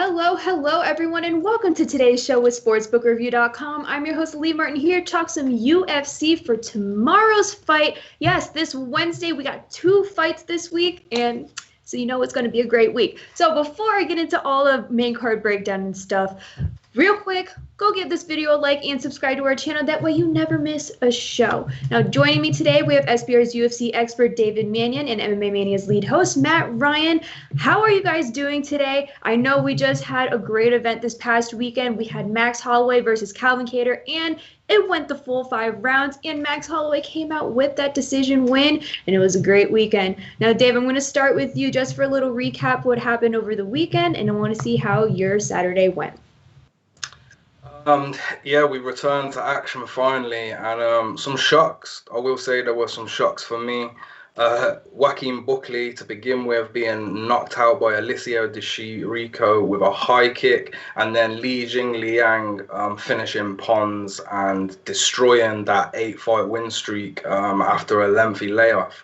Hello, everyone, and welcome to today's show with SportsbookReview.com. I'm your host, Lee Martin, here to talk some UFC for tomorrow's fight. Yes, this Wednesday, we got 2 fights this week, and so you know it's going to be a great week. So before I get into all of main card breakdown and stuff, real quick, go give this video a like and subscribe to our channel. That way you never miss a show. Now, joining me today, we have SBR's UFC expert, David Mannion, and MMA Mania's lead host, Matt Ryan. How are you guys doing today? I know we just had a great event this past weekend. We had Max Holloway versus Calvin Kattar, and it went the full 5 rounds, and Max Holloway came out with that decision win, and it was a great weekend. Now, Dave, I'm going to start with you just for a little recap what happened over the weekend, and I want to see how your Saturday went. Yeah, we returned to action finally, and some shocks. I will say there were some shocks for me. Joaquin Buckley, to begin with, being knocked out by Alicia Rico with a high kick, and then Li Jingliang finishing Pons and destroying that 8-fight win streak after a lengthy layoff.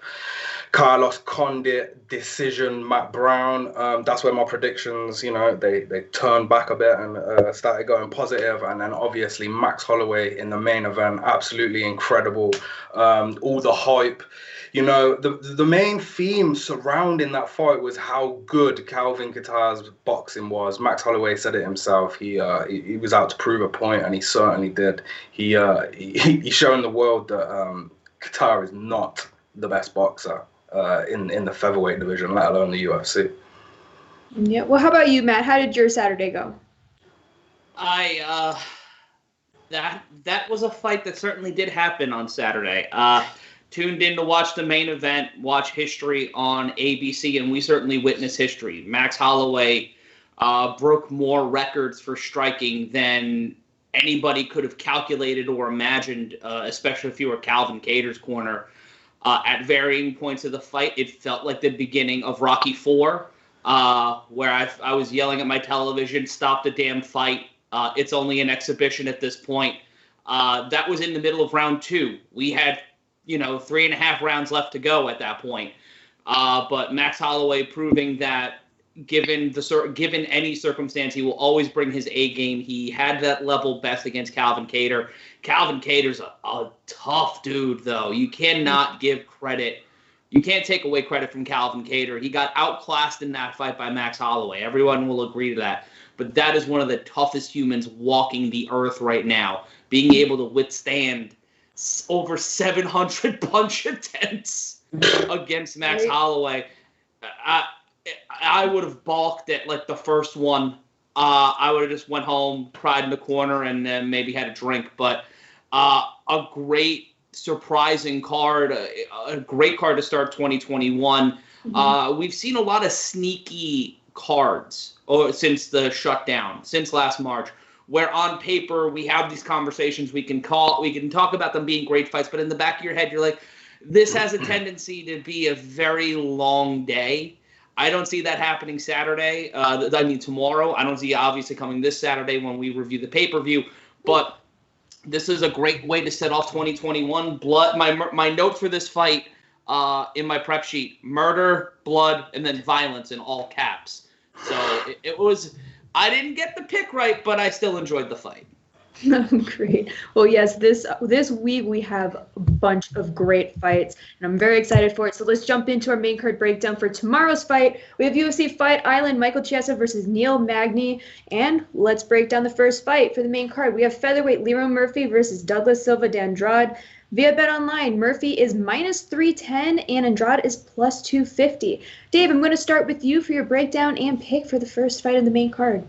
Carlos Condit decision, Matt Brown. That's where my predictions, they turned back a bit and started going positive. And then obviously Max Holloway in the main event, absolutely incredible. All the hype. The main theme surrounding that fight was how good Calvin Kattar's boxing was. Max Holloway said it himself. He was out to prove a point, and he certainly did. He's shown the world that Kattar is not the best boxer in the featherweight division, let alone the UFC. Yeah. Well, how about you, Matt? How did your Saturday go? That was a fight that certainly did happen on Saturday. Tuned in to watch the main event, watch history on ABC, and we certainly witnessed history. Max Holloway broke more records for striking than anybody could have calculated or imagined, especially if you were Calvin Kattar's corner. At varying points of the fight, it felt like the beginning of Rocky IV, where I was yelling at my television, "Stop the damn fight. It's only an exhibition at this point." That was in the middle of round 2. We had 3.5 rounds left to go at that point. But Max Holloway proving that given any circumstance, he will always bring his A game. He had that level best against Calvin Kattar. Calvin Kattar's a tough dude, though. You cannot give credit. You can't take away credit from Calvin Kattar. He got outclassed in that fight by Max Holloway. Everyone will agree to that. But that is one of the toughest humans walking the earth right now, being able to withstand over 700 punch attempts against Max Holloway. I would have balked at the first one. I would have just went home, cried in the corner, and then maybe had a drink. But a great, surprising card, a great card to start 2021. We've seen a lot of sneaky cards since the shutdown, since last March, where on paper we have these conversations, we can talk about them being great fights, but in the back of your head you're like, this has a tendency to be a very long day. I don't see that happening Saturday. Tomorrow. I don't see obviously coming this Saturday when we review the pay-per-view, but this is a great way to set off 2021. My note for this fight in my prep sheet: murder, blood, and then violence in all caps. So it was. I didn't get the pick right, but I still enjoyed the fight. Great. Well, yes, this week we have a bunch of great fights, and I'm very excited for it. So let's jump into our main card breakdown for tomorrow's fight. We have UFC Fight Island, Michael Chiesa versus Neil Magny, and let's break down the first fight for the main card. We have Featherweight Lerone Murphy versus Douglas Silva Dandroid. Via BetOnline, Murphy is -310 and Andrade is +250. Dave, I'm going to start with you for your breakdown and pick for the first fight of the main card.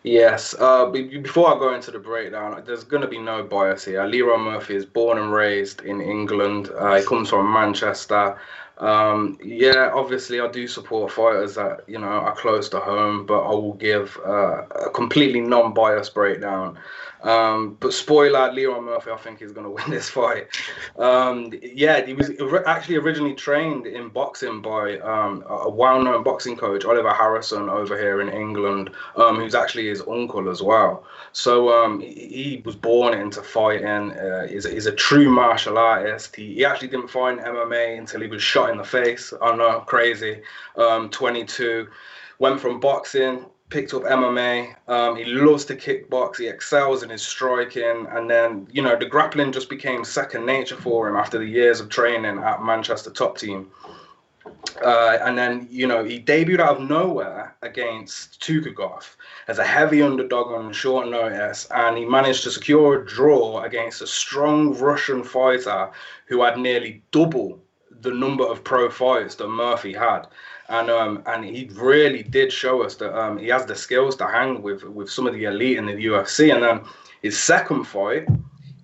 Yes. Before I go into the breakdown, there's going to be no bias here. Lerone Murphy is born and raised in England. He comes from Manchester. Obviously I do support fighters that, are close to home, but I will give a completely non-biased breakdown. But spoiler, Lerone Murphy, I think, is going to win this fight. He was actually originally trained in boxing by a well-known boxing coach, Oliver Harrison, over here in England, who's actually his uncle as well. So he was born into fighting. He's a true martial artist. He actually didn't find MMA until he was shot in the face. I know, crazy. 22. Went from boxing, picked up MMA. He loves to kickbox. He excels in his striking. And then, you know, the grappling just became second nature for him after the years of training at Manchester Top Team. And then, you know, he debuted out of nowhere against Tukagov as a heavy underdog on short notice, and he managed to secure a draw against a strong Russian fighter who had nearly double the number of pro fights that Murphy had. And he really did show us that he has the skills to hang with some of the elite in the UFC. And then his second fight,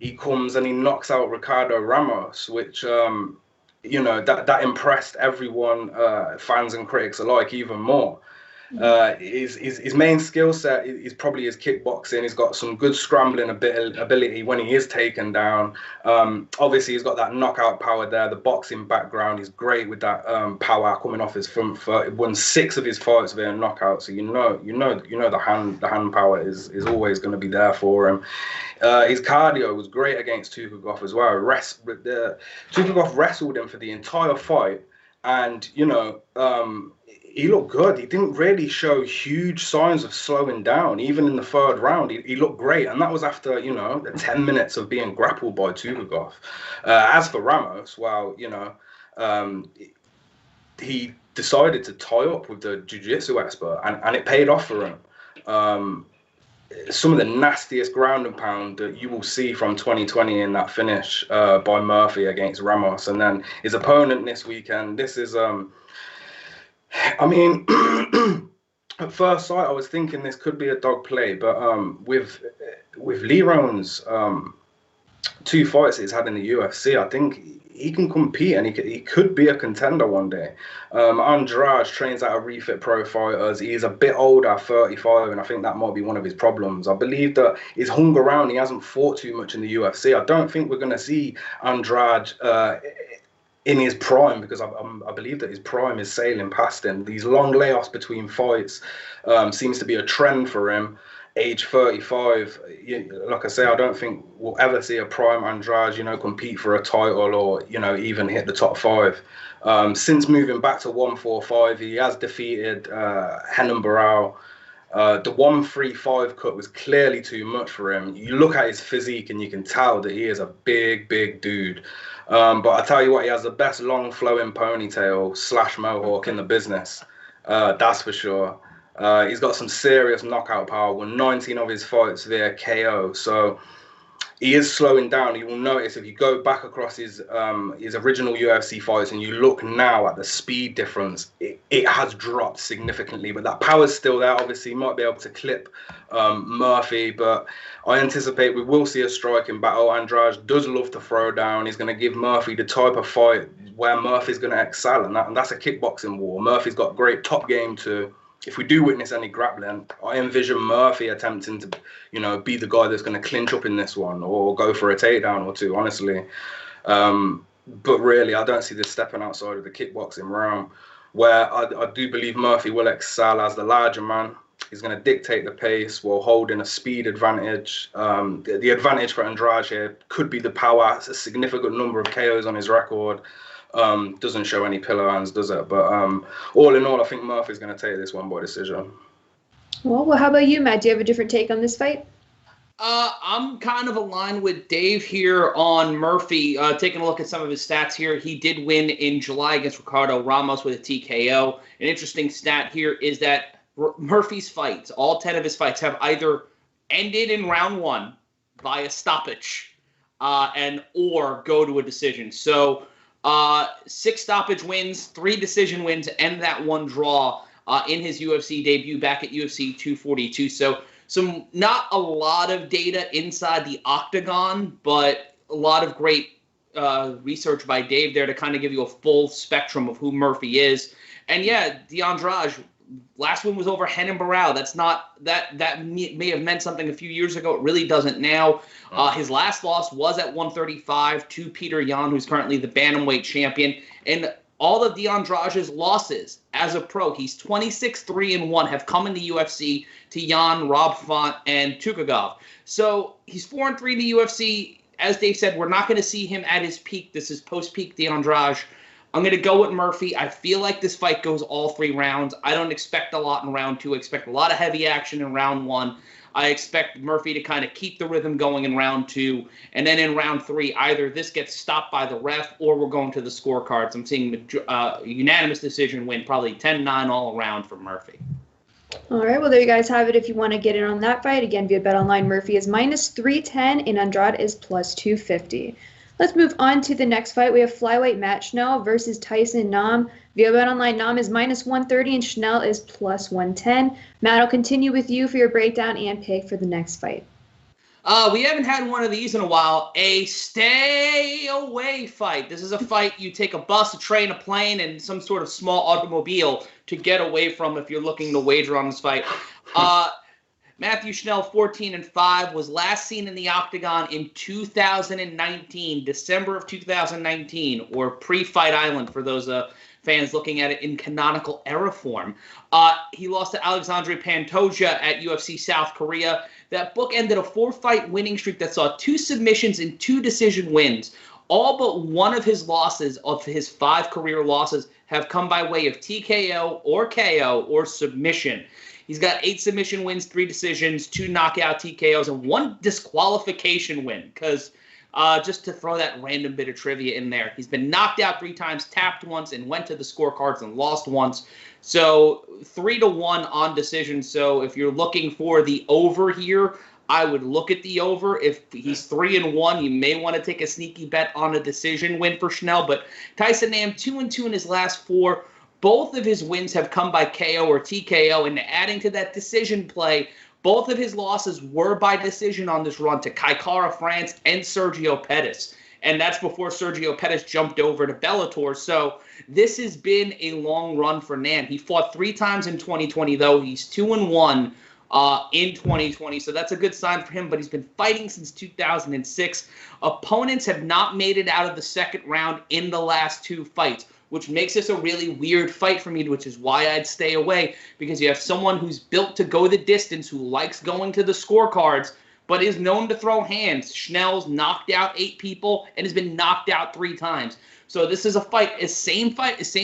he comes and he knocks out Ricardo Ramos, which you know, that impressed everyone, fans and critics alike, even more. His main skill set is probably his kickboxing. He's got some good scrambling ability when he is taken down. Obviously, he's got that knockout power there. The boxing background is great with that power coming off his front foot. He won 6 of his fights via knockout, so you know the hand power is always going to be there for him. His cardio was great against Tukagov as well. Tukagov wrestled him for the entire fight, and you know, he looked good. He didn't really show huge signs of slowing down. Even in the third round, he looked great, and that was after, you know, the 10 minutes of being grappled by Tukagov. As for Ramos, well, you know, he decided to tie up with the jiu-jitsu expert, and it paid off for him. Some of the nastiest ground and pound that you will see from 2020 in that finish by Murphy against Ramos. And then his opponent this weekend, this is, I mean, at first sight, I was thinking this could be a dog play, but with Lerone's 2 fights he's had in the UFC, I think he can compete, and he could be a contender one day. Andrade trains out of refit pro fighters. He's a bit older, 35, and I think that might be one of his problems. I believe that he's hung around. He hasn't fought too much in the UFC. I don't think we're going to see Andrade in his prime, because I believe that his prime is sailing past him. These long layoffs between fights seems to be a trend for him. Age 35, like I say, I don't think we'll ever see a prime Andrade, you know, compete for a title or, you know, even hit the top 5. Since moving back to 145, he has defeated Renan Barão. The 135 cut was clearly too much for him. You look at his physique and you can tell that he is a big dude. But I tell you what, he has the best long flowing ponytail / mohawk in the business. That's for sure. He's got some serious knockout power. Won 19 of his fights via KO. So he is slowing down. You will notice if you go back across his original UFC fights and you look now at the speed difference, it has dropped significantly. But that power's still there. Obviously, he might be able to clip Murphy, but I anticipate we will see a striking battle. Andrade does love to throw down. He's going to give Murphy the type of fight where Murphy's going to excel, and that's a kickboxing war. Murphy's got great top game too. If we do witness any grappling, I envision Murphy attempting to, you know, be the guy that's going to clinch up in this one or go for a takedown or two, honestly. But really, I don't see this stepping outside of the kickboxing realm, where I do believe Murphy will excel as the larger man. He's going to dictate the pace while holding a speed advantage. The advantage for Andrade here could be the power. It's a significant number of KOs on his record. Doesn't show any pillow hands, does it? But all in all, I think Murphy's going to take this one by decision. Well, how about you, Matt? Do you have a different take on this fight? I'm kind of aligned with Dave here on Murphy. Taking a look at some of his stats here, he did win in July against Ricardo Ramos with a TKO. An interesting stat here is that Murphy's fights, all 10 of his fights, have either ended in round 1 by a stoppage or go to a decision. So 6 stoppage wins, 3 decision wins, and that 1 draw in his UFC debut back at UFC 242. So not a lot of data inside the octagon, but a lot of great research by Dave there to kind of give you a full spectrum of who Murphy is. And yeah, Andrade, last one was over Renan Barão. That's not that may have meant something a few years ago. It really doesn't now. His last loss was at 135 to Peter Yan, who's currently the bantamweight champion. And all of Andrade's losses as a pro, he's 26-3-1, have come in the UFC to Yan, Rob Font, and Tukagov. So he's 4-3 in the UFC. As Dave said, we're not going to see him at his peak. This is post-peak Andrade. I'm going to go with Murphy. I feel like this fight goes all 3 rounds. I don't expect a lot in round 2. I expect a lot of heavy action in round 1. I expect Murphy to kind of keep the rhythm going in round 2. And then in round 3, either this gets stopped by the ref or we're going to the scorecards. I'm seeing unanimous decision win, probably 10-9 all around for Murphy. All right, well, there you guys have it. If you want to get in on that fight, again, via BetOnline, Murphy is -310 and Andrade is +250. Let's move on to the next fight. We have Flyweight Matt Schnell versus Tyson Nam. Via BetOnline, Nam is -130 and Schnell is +110. Matt, I'll continue with you for your breakdown and pick for the next fight. We haven't had one of these in a while. A stay-away fight. This is a fight you take a bus, a train, a plane, and some sort of small automobile to get away from if you're looking to wager on this fight. Matthew Schnell, 14-5, was last seen in the octagon in 2019, December of 2019, or pre-Fight Island for those fans looking at it in canonical era form. He lost to Alexandre Pantoja at UFC South Korea. That book ended a 4-fight winning streak that saw 2 submissions and 2 decision wins. All but one of his losses, of his 5 career losses, have come by way of TKO or KO or submission. He's got 8 submission wins, 3 decisions, 2 knockout TKOs, and 1 disqualification win. Because just to throw that random bit of trivia in there, he's been knocked out 3 times, tapped once, and went to the scorecards and lost once. So 3-1 on decision. So if you're looking for the over here, I would look at the over. If he's 3-1, you may want to take a sneaky bet on a decision win for Schnell. But Tyson Nam, 2-2 in his last 4. Both of his wins have come by KO or TKO, and adding to that decision play, both of his losses were by decision on this run to Kai Kara France and Sergio Pettis. And that's before Sergio Pettis jumped over to Bellator. So this has been a long run for Nam. He fought 3 times in 2020, though. He's 2-1 in 2020. So that's a good sign for him, but he's been fighting since 2006. Opponents have not made it out of the second round in the last 2 fights, which makes this a really weird fight for me, which is why I'd stay away, because you have someone who's built to go the distance, who likes going to the scorecards, but is known to throw hands. Schnell's knocked out 8 people and has been knocked out 3 times. So this is a fight, same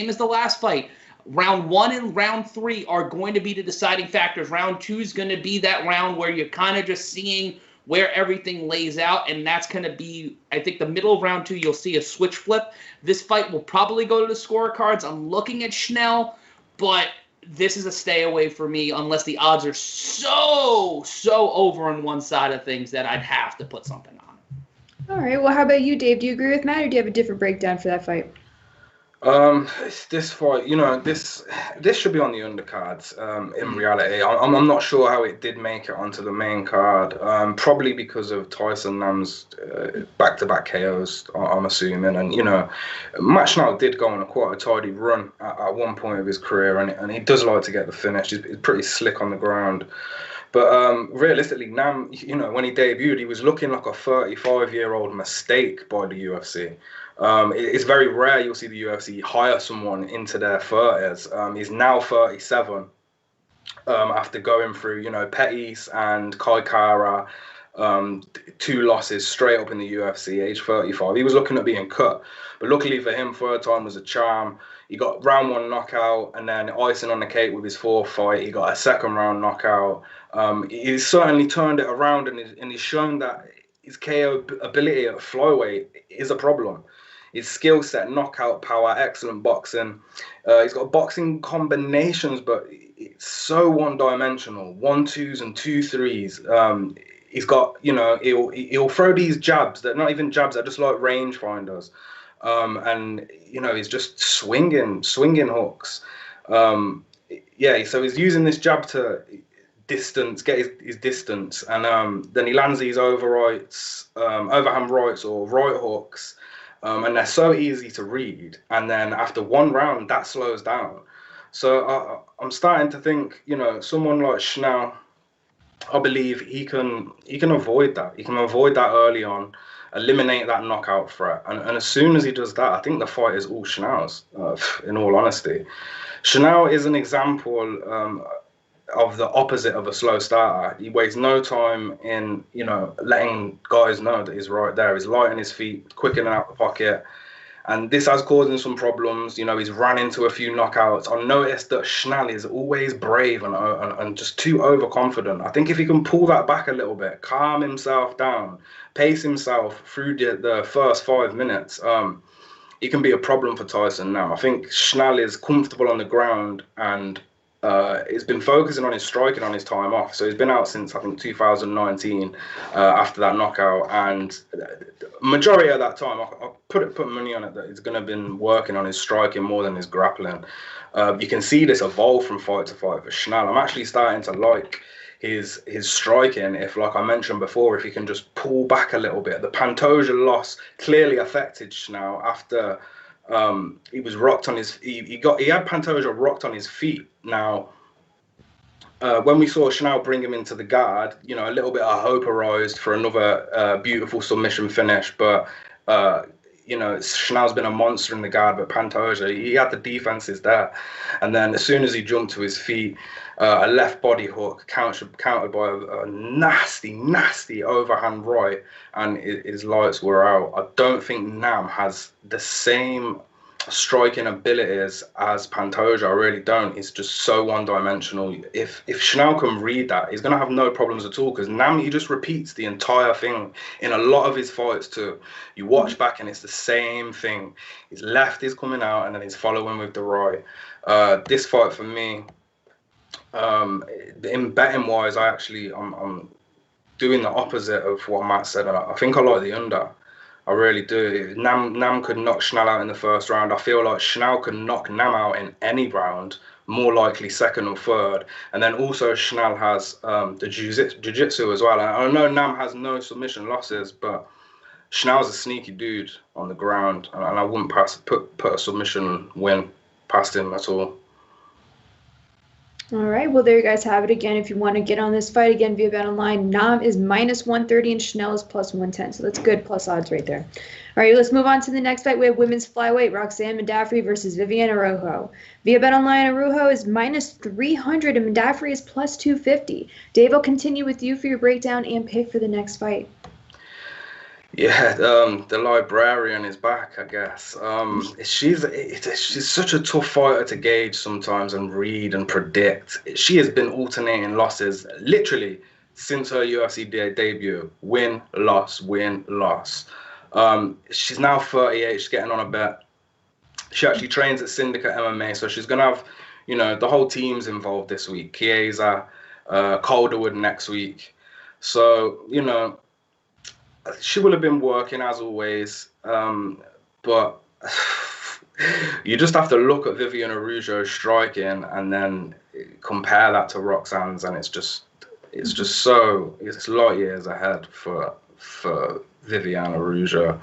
as the last fight. Round 1 and round 3 are going to be the deciding factors. Round 2 is going to be that round where you're kind of just seeing where everything lays out, and that's going to be, I think, the middle of round 2, you'll see a switch flip. This fight will probably go to the scorecards. I'm looking at Schnell, but this is a stay away for me unless the odds are so over on one side of things that I'd have to put something on. All right, well, how about you, Dave? Do you agree with Matt, or do you have a different breakdown for that fight? This fight, this should be on the undercards. In reality, I'm not sure how it did make it onto the main card. Probably because of Tyson Nam's back-to-back KOs, I'm assuming. And Matt Schnell did go on quite a tidy run at one point of his career, and he does like to get the finish. He's pretty slick on the ground. But realistically, Nam, when he debuted, he was looking like a 35-year-old mistake by the UFC. It's very rare you'll see the UFC hire someone into their 30s. He's now 37 after going through, Pettis and Kai Kara, 2 losses straight up in the UFC, age 35. He was looking at being cut. But luckily for him, 3rd time was a charm. He got round 1 knockout, and then icing on the cake with his 4th fight, he got a 2nd round knockout. He's certainly turned it around, and he's shown that his KO ability at flyweight is a problem. His skill set, knockout power, excellent boxing. He's got boxing combinations, but it's so one-dimensional. 1-2s and 2-3s. He's got, he'll throw these jabs that not even jabs, they're just like rangefinders. And he's just swinging hooks. So he's using this jab to get his distance, and then he lands these overhand rights or right hooks. And they're so easy to read. And then after 1 round, that slows down. So I'm starting to think, someone like Schnell, I believe he can avoid that. He can avoid that early on, eliminate that knockout threat. And as soon as he does that, I think the fight is all Schnell's, in all honesty. Schnell is an example of the opposite of a slow starter. He wastes no time in, letting guys know that he's right there. He's light on his feet, quick in and out the pocket. And this has caused him some problems. You know, he's run into a few knockouts. I noticed that Schnell is always brave and just too overconfident. I think if he can pull that back a little bit, calm himself down, pace himself through the first 5 minutes, he can be a problem for Tyson now. I think Schnell is comfortable on the ground and he's been focusing on his striking on his time off. So he's been out since, I think, 2019 after that knockout. And majority of that time, I put money on it that he's going to have been working on his striking more than his grappling. You can see this evolve from fight to fight for Schnell. I'm actually starting to like his striking, if, like I mentioned before, if he can just pull back a little bit. The Pantoja loss clearly affected Schnell after he was rocked on his he had Pantoja rocked on his feet. Now when we saw Schnell bring him into the guard, you know, a little bit of hope arose for another beautiful submission finish, but you know, Schnell's been a monster in the guard, but Pantoja, he had the defenses there. And then as soon as he jumped to his feet, a left body hook countered by a nasty overhand right, and his lights were out. I don't think Nam has the same striking abilities as Pantoja. I really don't. He's just so one-dimensional. If Schnell can read that, he's going to have no problems at all, because Nam, he just repeats the entire thing in a lot of his fights too. You watch back and it's the same thing. His left is coming out and then he's following with the right. This fight for me, in betting wise, I'm doing the opposite of what Matt said. I think I like the under. I really do. Nam could knock Schnell out in the first round. I feel like Schnell could knock Nam out in any round, more likely second or third. And then also Schnell has the jiu-jitsu as well. And I know Nam has no submission losses, but Schnell's a sneaky dude on the ground, and I wouldn't put a submission win past him at all. All right, well, there you guys have it again. If you want to get on this fight again via Bet Online, Nam is -130 and Schnell is +110. So that's good plus odds right there. All right, let's move on to the next fight. We have women's flyweight, Roxanne Modafferi versus Viviane Araujo. Via Bet Online, Araujo is -300 and Modafferi is +250. Dave, I'll continue with you for your breakdown and pick for the next fight. Yeah, the librarian is back, I guess. She's such a tough fighter to gauge sometimes and read and predict. She has been alternating losses literally since her UFC debut. Win, loss, win, loss. She's now 38. She's getting on a bet. She actually trains at Syndicate MMA, so she's going to have, you know, the whole team's involved this week. Chiesa, Calderwood next week. So, you know, she will have been working as always, but you just have to look at Viviane Araujo's striking and then compare that to Roxanne's, and it's light years ahead for Viviane Araujo.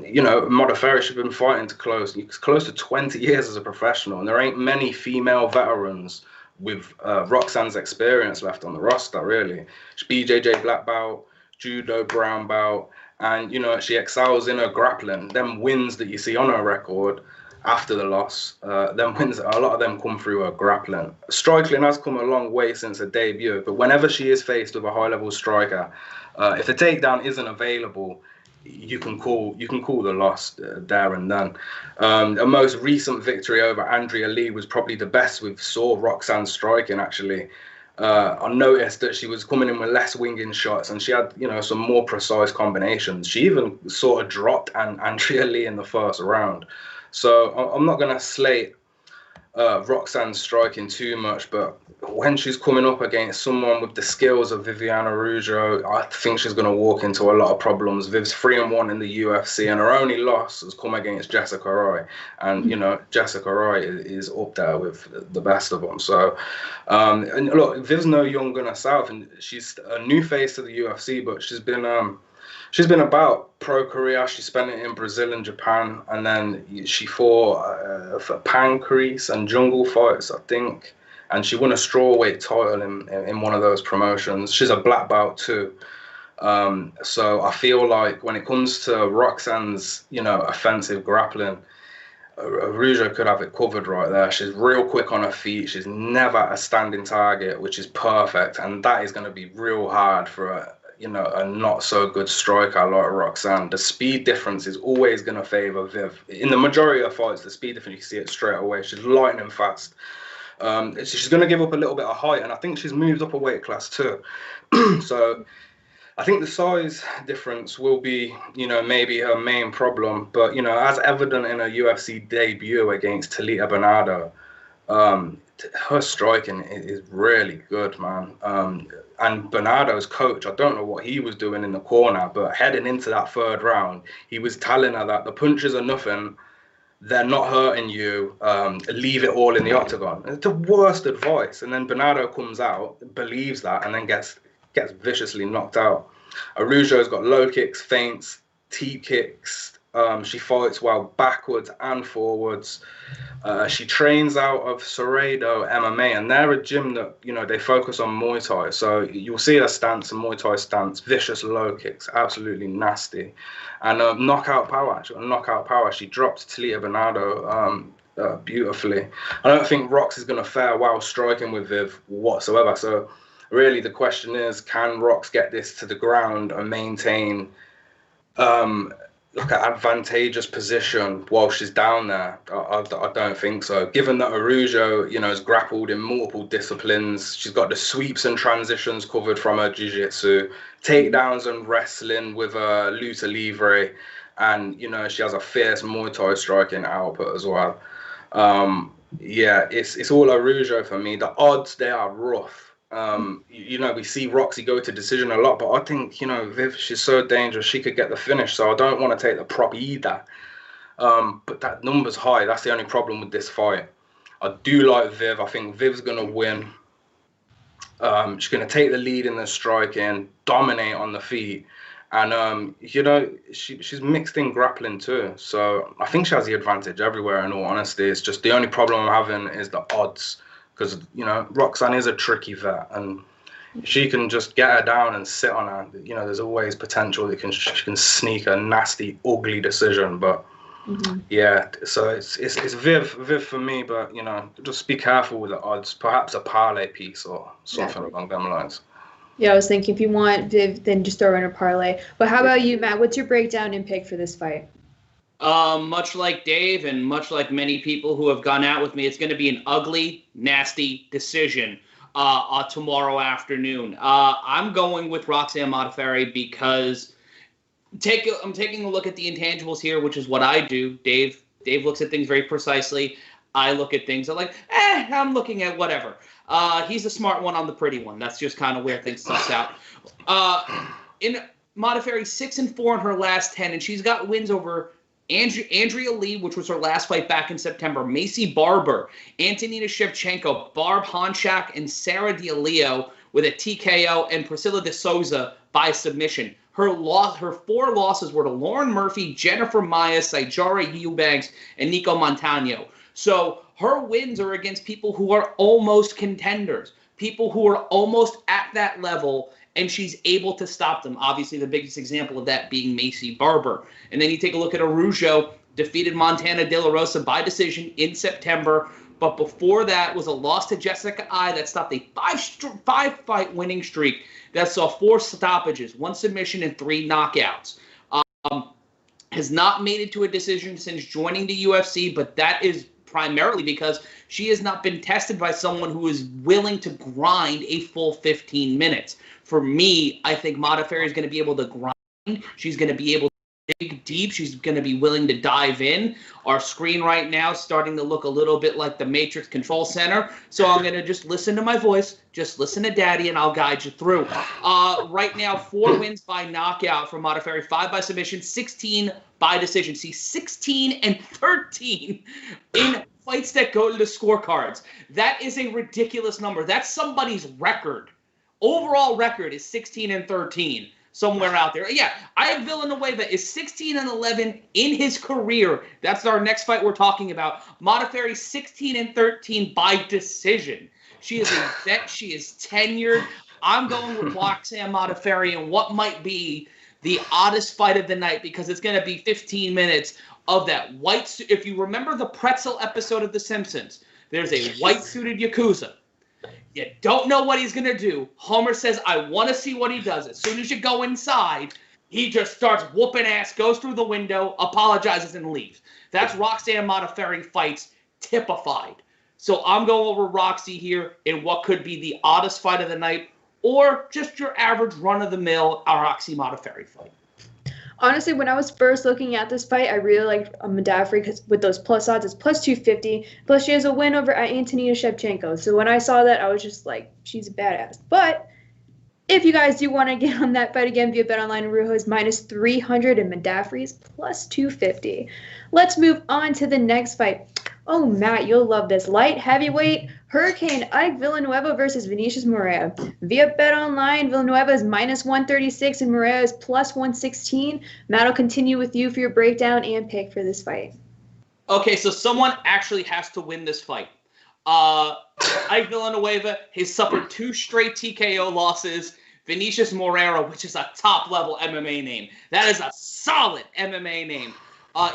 You know, Modafferi, she's been fighting close to 20 years as a professional, and there ain't many female veterans with Roxanne's experience left on the roster, really. She's BJJ black belt, judo brown belt, and you know, she excels in her grappling. Them wins that you see on her record after the loss, them wins, a lot of them come through her grappling. Striking has come a long way since her debut, but whenever she is faced with a high-level striker, if the takedown isn't available, you can call the loss there and then. A most recent victory over Andrea Lee was probably the best we've saw Roxanne striking, actually. I noticed that she was coming in with less winging shots, and she had, you know, some more precise combinations. She even sort of dropped Andrea Lee in the first round. So I'm not going to slate Roxanne's striking too much, but when she's coming up against someone with the skills of Viviane Araujo, I think she's going to walk into a lot of problems. Viv's 3-1 in the UFC, and her only loss has come against Jessica Roy, and you know, Jessica Roy is up there with the best of them. So and look, Viv's no young gun herself, and she's a new face to the UFC, but she's been about pro career. She spent it in Brazil and Japan, and then she fought for Pancrase and Jungle Fights, I think, and she won a strawweight title in one of those promotions. She's a black belt too. So I feel like when it comes to Roxanne's, you know, offensive grappling, Araujo could have it covered right there. She's real quick on her feet. She's never a standing target, which is perfect, and that is going to be real hard for you know, a not so good striker like Roxanne, the speed difference is always going to favor Viv. In the majority of fights, the speed difference, you see it straight away. She's lightning fast. She's going to give up a little bit of height, and I think she's moved up a weight class too. So I think the size difference will be, you know, maybe her main problem. But, you know, as evident in her UFC debut against Talita Bernardo, her striking is really good, man. And Bernardo's coach, I don't know what he was doing in the corner, but heading into that third round, he was telling her that the punches are nothing. They're not hurting you. Leave it all in the octagon. It's the worst advice. And then Bernardo comes out, believes that, and then gets viciously knocked out. Araujo's got low kicks, feints, T kicks. She fights well backwards and forwards. She trains out of Cerrado MMA, and they're a gym that, you know, they focus on Muay Thai. So you'll see her stance, a Muay Thai stance, vicious low kicks, absolutely nasty. And knockout power, She dropped Talita Bernardo beautifully. I don't think Rox is going to fare well striking with Viv whatsoever. So really the question is, can Rox get this to the ground and maintain like an advantageous position while she's down there? I don't think so. Given that Araujo, you know, has grappled in multiple disciplines, she's got the sweeps and transitions covered from her jiu-jitsu, takedowns and wrestling with a luta livre, and, you know, she has a fierce Muay Thai striking output as well. Yeah, it's all Araujo for me. The odds, they are rough. You know, we see Roxy go to decision a lot, but I think, you know, Viv, she's so dangerous, she could get the finish, so I don't want to take the prop either. But that number's high. That's the only problem with this fight. I do like Viv. I think Viv's going to win. She's going to take the lead in the striking, dominate on the feet, and, you know, she's mixed in grappling too, so I think she has the advantage everywhere, in all honesty. It's just the only problem I'm having is the odds. Because, you know, Roxanne is a tricky vet, and she can just get her down and sit on her. You know, there's always potential that she can sneak a nasty, ugly decision. But yeah, so it's Viv for me. But, you know, just be careful with the odds. Perhaps a parlay piece or something along them lines. Yeah, I was thinking if you want Viv, then just throw in a parlay. But how about you, Matt? What's your breakdown and pick for this fight? Much like Dave and much like many people who have gone out with me, it's going to be an ugly, nasty decision tomorrow afternoon. I'm going with Roxanne Modafferi because I'm taking a look at the intangibles here, which is what I do. Dave looks at things very precisely. I look at things, I'm like, I'm looking at whatever. He's the smart one, I'm the pretty one. That's just kind of where things suss out. In Modafferi, 6-4 in her last 10, and she's got wins over Andrea Lee, which was her last fight back in September, Macy Barber, Antonina Shevchenko, Barb Honchak, and Sarah D'Aleo with a TKO, and Priscilla De Souza by submission. Her 4 losses were to Lauren Murphy, Jennifer Maya, Saijara Eubanks, and Nico Montano. So her wins are against people who are almost contenders, people who are almost at that level, and she's able to stop them. Obviously, the biggest example of that being Macy Barber. And then you take a look at Araujo, defeated Montana De La Rosa by decision in September. But before that was a loss to Jessica I that stopped a 5-fight winning streak that saw 4 stoppages, 1 submission, and 3 knockouts. Has not made it to a decision since joining the UFC, but that is primarily because she has not been tested by someone who is willing to grind a full 15 minutes. For me, I think Modafferi is going to be able to grind. She's going to be able to dig deep. She's going to be willing to dive in. Our screen right now is starting to look a little bit like the Matrix Control Center. So I'm going to just listen to my voice, just listen to Daddy, and I'll guide you through. Right now, 4 wins by knockout for Modafferi, 5 by submission, 16 by decision. See, 16-13 in fights that go to the scorecards. That is a ridiculous number. That's somebody's record. Overall record is 16-13 somewhere out there. Yeah, I have Villanueva is 16-11 in his career. That's our next fight we're talking about. Modafferi 16-13 by decision. She is a vet. She is tenured. I'm going with Roxanne Modafferi and what might be the oddest fight of the night because it's going to be 15 minutes of that white suit. If you remember the pretzel episode of The Simpsons, there's a white-suited Yakuza. You don't know what he's going to do. Homer says, I want to see what he does. As soon as you go inside, he just starts whooping ass, goes through the window, apologizes, and leaves. That's Roxanne Modafferi fights typified. So I'm going over Roxy here in what could be the oddest fight of the night, or just your average run-of-the-mill Roxy Modafferi fight. Honestly, when I was first looking at this fight, I really liked Modafferi because with those plus odds, it's plus 250. Plus, she has a win over Antonina Shevchenko. So when I saw that, I was just like, she's a badass. But if you guys do want to get on that fight again via BetOnline, Araujo is minus 300 and Modafferi is plus 250. Let's move on to the next fight. Oh, Matt, you'll love this. Light heavyweight, Hurricane Ike Villanueva versus Vinicius Moreira. Via BetOnline, Villanueva is minus 136 and Moreira is plus 116. Matt, I'll continue with you for your breakdown and pick for this fight. Okay, so someone actually has to win this fight. Ike Villanueva has suffered 2 straight TKO losses. Vinicius Moreira, which is a top-level MMA name. That is a solid MMA name.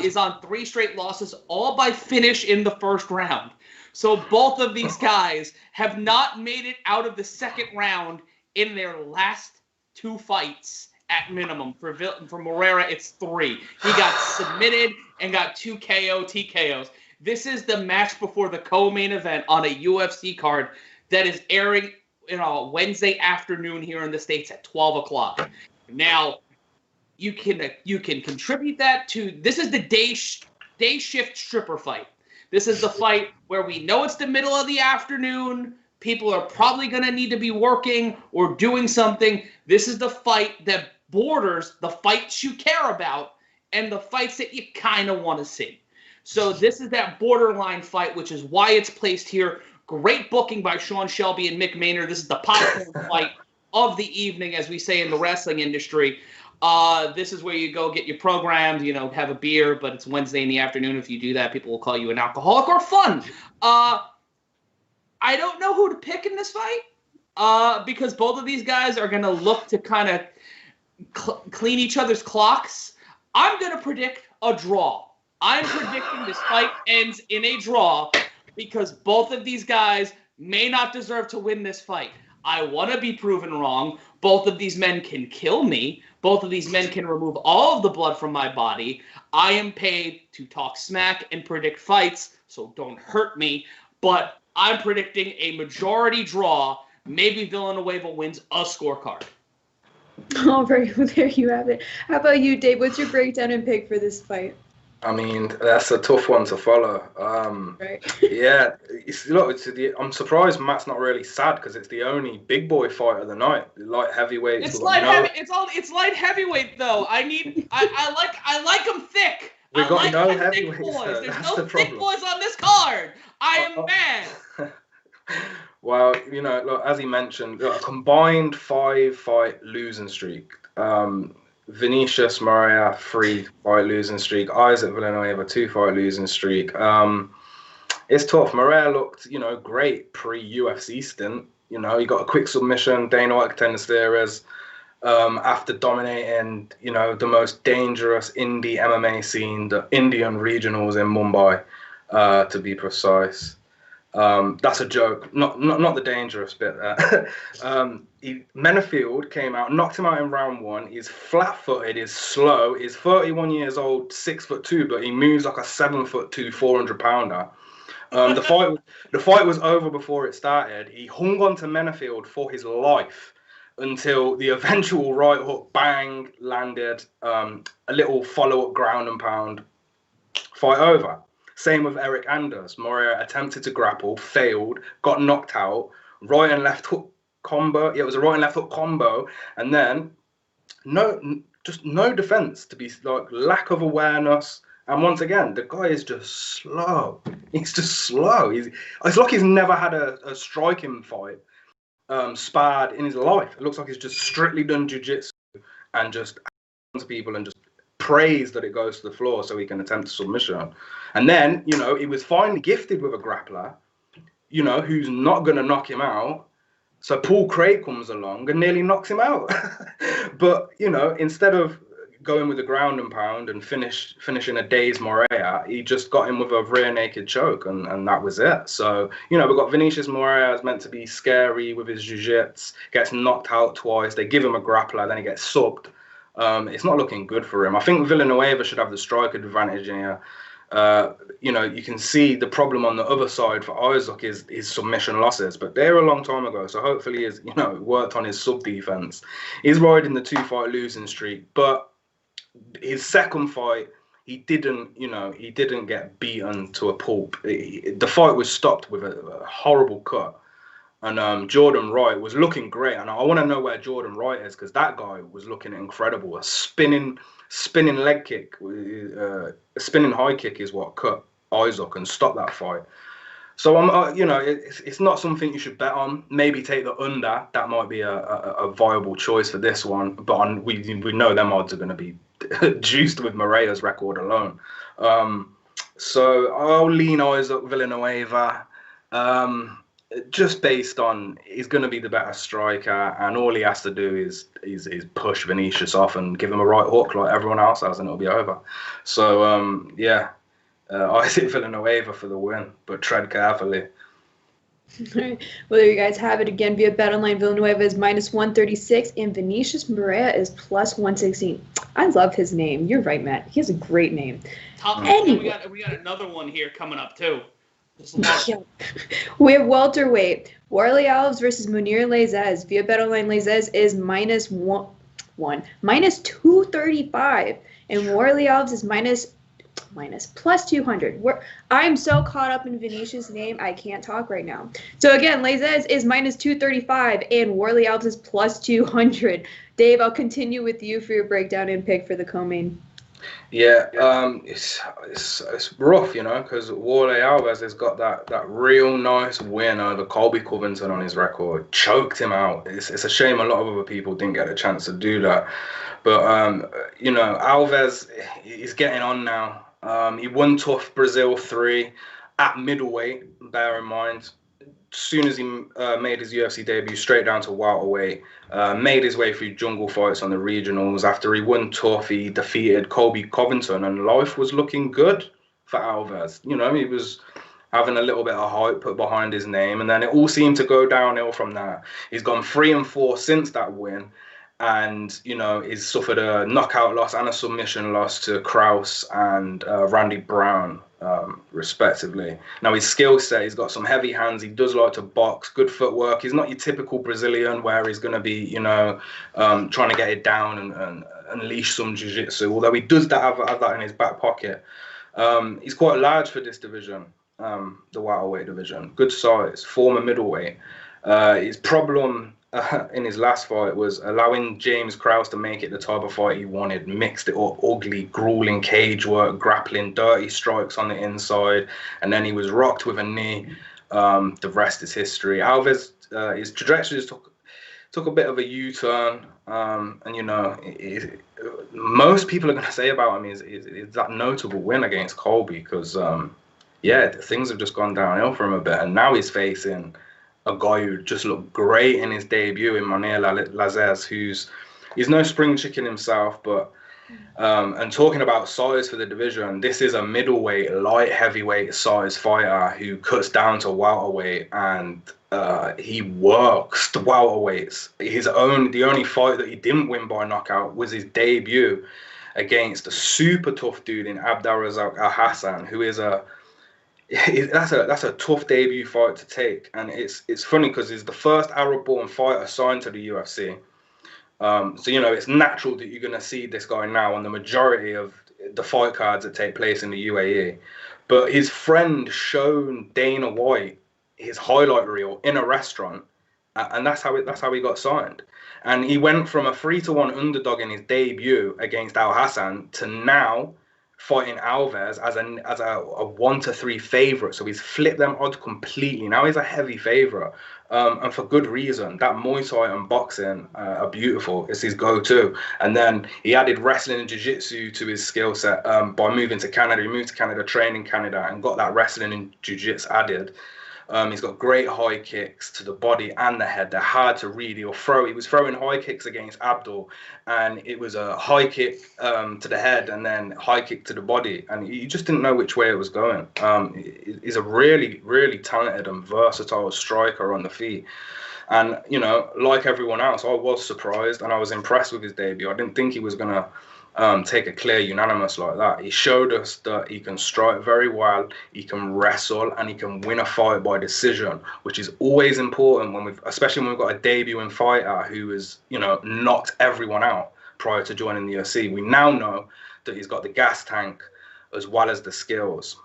Is on 3 straight losses, all by finish in the first round. So both of these guys have not made it out of the second round in their last 2 fights at minimum. For Moreira, it's 3. He got submitted and got 2 TKOs. This is the match before the co-main event on a UFC card that is airing Wednesday afternoon here in the States at 12 o'clock. Now, you can contribute that to, this is the day shift stripper fight. This is the fight where we know it's the middle of the afternoon. People are probably going to need to be working or doing something. This is the fight that borders the fights you care about and the fights that you kind of want to see. So this is that borderline fight, which is why it's placed here. Great booking by Sean Shelby and Mick Maynard. This is the popcorn fight of the evening, as we say in the wrestling industry. This is where you go get your programs, have a beer, but it's Wednesday in the afternoon. If you do that, people will call you an alcoholic or fun. I don't know who to pick in this fight because both of these guys are going to look to kind of clean each other's clocks. I'm going to predict a draw. I'm predicting this fight ends in a draw because both of these guys may not deserve to win this fight. I want to be proven wrong. Both of these men can kill me. Both of these men can remove all of the blood from my body. I am paid to talk smack and predict fights, so don't hurt me. But I'm predicting a majority draw. Maybe Villanueva wins a scorecard. All right, well, there you have it. How about you, Dave? What's your breakdown and pick for this fight? I mean, that's a tough one to follow. Right. Yeah, I'm surprised Matt's not really sad because it's the only big boy fight of the night. Light heavyweight. It's light heavyweight though. I like them thick. We've got no heavyweights. There's no thick boys on this card. I am mad. Well, look, as he mentioned, a combined 5-fight losing streak. Vinicius Moria 3-fight losing streak. Isaac Villanueva 2-fight losing streak. It's tough. Moria looked, great pre-UFC stint. He got a quick submission. Dana White contender series. After dominating, the most dangerous indie MMA scene, the Indian regionals in Mumbai, to be precise. That's a joke, not the dangerous bit there. Menafield came out, knocked him out in round 1. He's flat-footed, he's slow, he's 31 years old, 6'2", but he moves like a 7'2", 400-pounder. The fight was over before it started. He hung on to Menafield for his life until the eventual right hook, bang, landed. A little follow-up ground and pound. Fight over. Same with Eric Anders. Moria attempted to grapple, failed, got knocked out. Right and left hook combo. Yeah, it was a right and left hook combo. And then no defense, to be like lack of awareness. And once again, the guy is just slow. He's just slow. It's like he's never had a striking fight sparred in his life. It looks like he's just strictly done jiu-jitsu and just to people and just prays that it goes to the floor so he can attempt a submission. And then, he was finally gifted with a grappler, who's not going to knock him out. So Paul Craig comes along and nearly knocks him out. But, instead of going with the ground and pound and finishing a day's Moreira. He just got him with a rear naked choke, and that was it. So, you know, we've got Vinicius Moreira is meant to be scary with his jiu-jitsu, gets knocked out twice. They give him a grappler, then he gets subbed. It's not looking good for him. I think Villanueva should have the strike advantage in here. You know, you can see the problem on the other side for Isaac is his submission losses, but they're a long time ago. So hopefully he's, you know, worked on his sub defense. He's riding the 2-fight losing streak, but his second fight, he didn't get beaten to a pulp. The fight was stopped with a horrible cut. And Jordan Wright was looking great. And I want to know where Jordan Wright is, because that guy was looking incredible. A spinning leg kick, a spinning high kick is what cut Isaac and stopped that fight. So, you know, it's not something you should bet on. Maybe take the under. That might be a viable choice for this one. But we know them odds are going to be juiced with Moreira's record alone. So I'll lean Isaac Villanueva. Just based on he's going to be the better striker, and all he has to do is push Vinicius off and give him a right hook like everyone else has, and it'll be over. So I think Villanueva for the win, but tread carefully. All right. Well, there you guys have it again via BetOnline. Villanueva is -136, and Vinicius Moreira is +116. I love his name. You're right, Matt. He has a great name. Anyway. We got another one here coming up too. We have welterweight. Warlley Alves versus Mounir Lazzez. Via BetOnline, Laissez is -235, and Warlley Alves is +200. I'm so caught up in Vinicius' name, I can't talk right now. So again, Lazzez is -235, and Warlley Alves is +200. Dave, I'll continue with you for your breakdown and pick for the co-main. Yeah, it's rough, you know, because Warlley Alves has got that real nice win over Colby Covington on his record, choked him out. It's a shame a lot of other people didn't get a chance to do that. But, you know, Alves is getting on now. He won tough Brazil 3 at middleweight, bear in mind. As soon as he made his UFC debut, straight down to welterweight, made his way through jungle fights on the regionals. After he won tough, he defeated Colby Covington, and life was looking good for Alves. You know, he was having a little bit of hype put behind his name, and then it all seemed to go downhill from that. He's gone 3-4 since that win, and, you know, he's suffered a knockout loss and a submission loss to Kraus and Randy Brown, respectively. Now, his skill set, he's got some heavy hands. He does like to box, good footwork. He's not your typical Brazilian where he's going to be, you know, trying to get it down and unleash some jiu-jitsu, although he does have that in his back pocket. He's quite large for this division, the welterweight division. Good size, former middleweight. His problem in his last fight was allowing James Krause to make it the type of fight he wanted. Mixed it up, ugly, grueling cage work, grappling, dirty strikes on the inside, and then he was rocked with a knee. The rest is history. Alves, his trajectory just took a bit of a U-turn, and, you know, most people are going to say about him is that notable win against Colby, because things have just gone downhill for him a bit, and now he's facing a guy who just looked great in his debut in Monia Lazzez, he's no spring chicken himself, but and talking about size for the division, this is a middleweight, light heavyweight size fighter who cuts down to welterweight, and he works the welterweights. The only fight that he didn't win by knockout was his debut against a super tough dude in Abdulrazak Al-Hassan, who is that's a tough debut fight to take, and it's funny because he's the first Arab-born fighter signed to the UFC. So, you know, it's natural that you're going to see this guy now on the majority of the fight cards that take place in the UAE. But his friend shown Dana White his highlight reel in a restaurant, and that's how he got signed. And he went from a 3-1 underdog in his debut against Al-Hassan to now fighting Alves as a 1-3 favorite. So he's flipped them odds completely. Now he's a heavy favorite, and for good reason. That Muay Thai and boxing are beautiful. It's his go-to. And then he added wrestling and jiu-jitsu to his skill set by moving to Canada. He moved to Canada, trained in Canada, and got that wrestling and jiu-jitsu added. He's got great high kicks to the body and the head. They're hard to read. He was throwing high kicks against Abdul, and it was a high kick to the head and then high kick to the body, and you just didn't know which way it was going. He's a really, really talented and versatile striker on the feet. And, you know, like everyone else, I was surprised and I was impressed with his debut. I didn't think he was going to take a clear unanimous like that. He showed us that he can strike very well, he can wrestle, and he can win a fight by decision, which is always important especially when we've got a debuting fighter who has, you know, knocked everyone out prior to joining the UFC. We now know that he's got the gas tank as well as the skills.